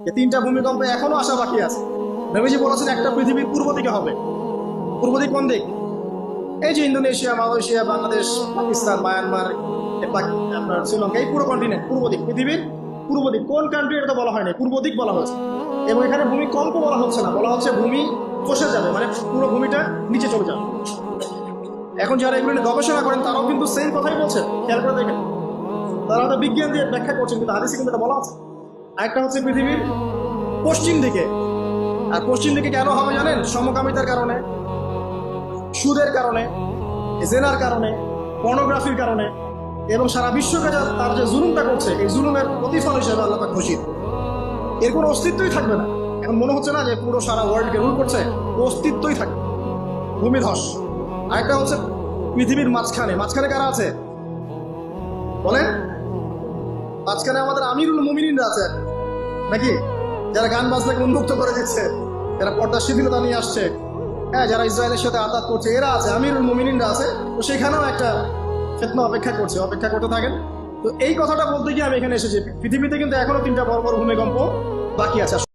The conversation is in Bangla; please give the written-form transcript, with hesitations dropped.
এই তিনটা ভূমিকম্প এখনো আসা বাকি আছে। নবীজি বলেছেন একটা পৃথিবীর পূর্ব দিকে হবে। পূর্ব দিক কোন দিক? এই যে Indonesia, Malaysia, Bangladesh, Pakistan, Myanmar, আপনার শ্রীলঙ্কা, এই পুরো কন্টিনেন্ট পূর্ব দিক, পৃথিবীর পূর্ব দিক। কোন কান্ট্রি এটা তো বলা হয়নি, পূর্ব দিক বলা হয়েছে। এবং এখানে ভূমিকম্প বলা হচ্ছে না, বলা হচ্ছে ভূমি খসে যাবে, মানে পুরো ভূমিটা নিচে চলে যাবে। এখন যারা এগুলো নিয়ে গবেষণা করেন তারাও কিন্তু সেম কথাই বলছেন, খেয়াল করে দেখেন। তারা হয়তো বিজ্ঞান দিয়ে ব্যাখ্যা করছেন, কিন্তু হাদিসে কিন্তু এটা বলা আছে। আরেকটা হচ্ছে পৃথিবীর পশ্চিম দিকে। আর পশ্চিম দিকে কেন হবে জানেন? সমকামিতার কারণে, সুদের কারণে, জেনার কারণে, পর্নোগ্রাফির কারণে, এবং সারা বিশ্বকে তার যে জুলুমটা করছে, এই জুলুমের প্রতিফল হিসেবে আল্লাহ পাক ঘোষিত। এর কোনো অস্তিত্বই থাকবে না। এখন মনে হচ্ছে না যে পুরো সারা ওয়ার্ল্ডকে রুল করছে, অস্তিত্বই থাকবে, ভূমিধস। আরেকটা হচ্ছে পৃথিবীর মাঝখানে। মাঝখানে কারা আছে বলেন? মাঝখানে আমাদের আমিরুল মুমিনিনরা আছে নাকি? যারা গান বাজনাকে উন্মুক্ত করে দিচ্ছে, যারা পর্দা শিথিলতা নিয়ে আসছে, হ্যাঁ, যারা ইসরায়েলের সাথে আঘাত করছে, এরা আছে, আমিরুল মুমিনিনরা আছে। তো সেখানেও একটা ফিতনা অপেক্ষা করছে, অপেক্ষা করতে থাকেন। তো এই কথাটা বলতে গিয়ে আমি এখানে এসেছি। পৃথিবীতে কিন্তু এখনো তিনটা বড় বড় ভূমিকম্প বাকি আছে।